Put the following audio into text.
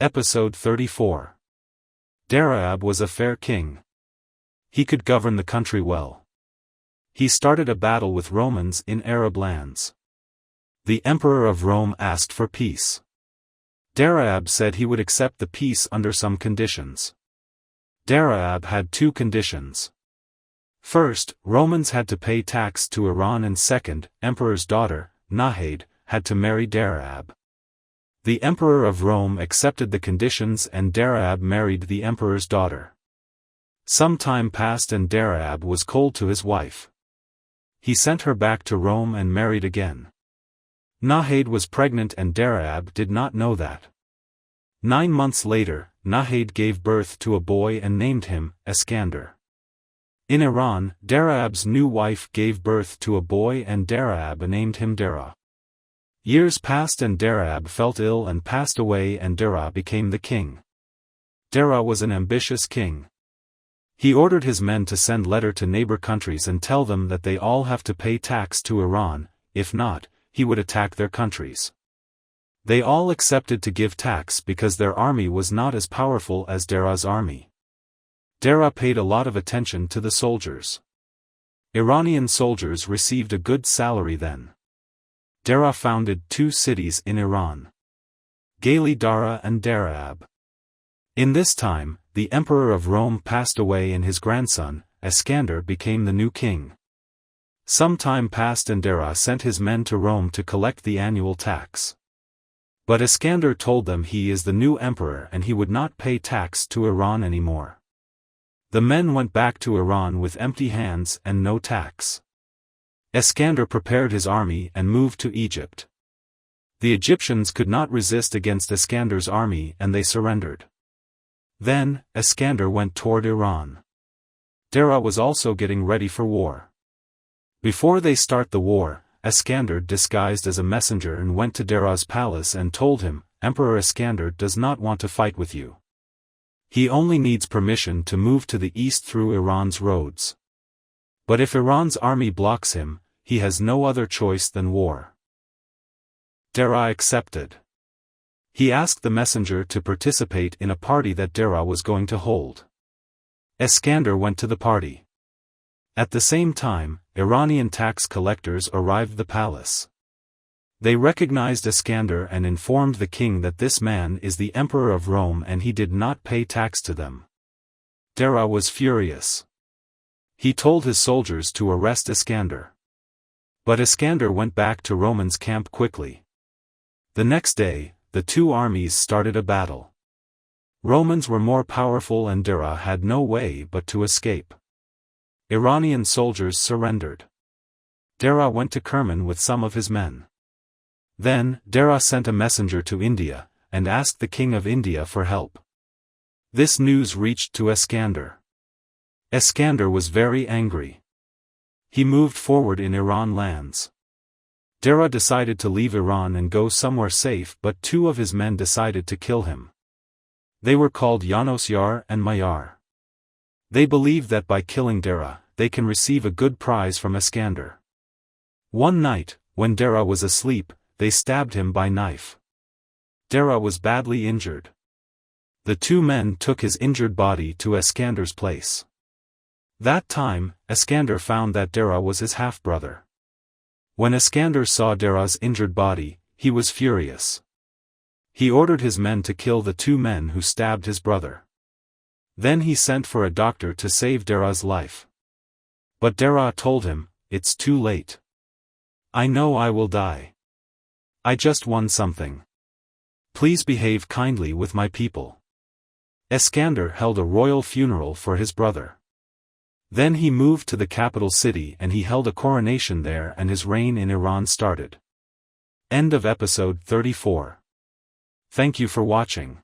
Episode 34. Daaraab was a fair king. He could govern the country well. He started a battle with Romans in Arab lands. The emperor of Rome asked for peace. Daaraab said he would accept the peace under some conditions. Daaraab had two conditions. First, Romans had to pay tax to Iran, and second, emperor's daughter, Nahid, had to marry Daaraab. The emperor of Rome accepted the conditions and Daaraab married the emperor's daughter. Some time passed and Daaraab was cold to his wife. He sent her back to Rome and married again. Nahid was pregnant and Daaraab did not know that. 9 months later, Nahid gave birth to a boy and named him Iskander. In Iran, Daaraab's new wife gave birth to a boy and Daaraab named him Dara. Years passed and Daaraab felt ill and passed away and Dara became the king. Dara was an ambitious king. He ordered his men to send letter to neighbor countries and tell them that they all have to pay tax to Iran, if not, he would attack their countries. They all accepted to give tax because their army was not as powerful as Dara's army. Dara paid a lot of attention to the soldiers. Iranian soldiers received a good salary then. Dara founded 2 cities in Iran: Gali Dara and Daaraab. In this time, the emperor of Rome passed away and his grandson, Iskander, became the new king. Some time passed and Dara sent his men to Rome to collect the annual tax. But Iskander told them he is the new emperor and he would not pay tax to Iran anymore. The men went back to Iran with empty hands and no tax. Iskander prepared his army and moved to Egypt. The Egyptians could not resist against Iskander's army and they surrendered. Then, Iskander went toward Iran. Dara was also getting ready for war. Before they start the war, Iskander disguised as a messenger and went to Dara's palace and told him, "Emperor Iskander does not want to fight with you. He only needs permission to move to the east through Iran's roads. But if Iran's army blocks him, he has no other choice than war." Dara accepted. He asked the messenger to participate in a party that Dara was going to hold. Iskander went to the party. At the same time, Iranian tax collectors arrived at the palace. They recognized Iskander and informed the king that this man is the emperor of Rome and he did not pay tax to them. Dara was furious. He told his soldiers to arrest Iskander. But Iskander went back to Roman's camp quickly. The next day, the 2 armies started a battle. Romans were more powerful and Dara had no way but to escape. Iranian soldiers surrendered. Dara went to Kerman with some of his men. Then, Dara sent a messenger to India, and asked the king of India for help. This news reached to Iskander. Iskander was very angry. He moved forward in Iran lands. Dara decided to leave Iran and go somewhere safe, but 2 of his men decided to kill him. They were called Yar and Mayar. They believed that by killing Dara, they can receive a good prize from Iskander. One night, when Dara was asleep, they stabbed him by knife. Dara was badly injured. The 2 men took his injured body to Iskander's place. That time, Iskander found that Dara was his half-brother. When Iskander saw Dara's injured body, he was furious. He ordered his men to kill the 2 men who stabbed his brother. Then he sent for a doctor to save Dara's life. But Dara told him, "It's too late. I know I will die. I just won something. Please behave kindly with my people." Iskander held a royal funeral for his brother. Then he moved to the capital city and he held a coronation there and his reign in Iran started. End of episode 34. Thank you for watching.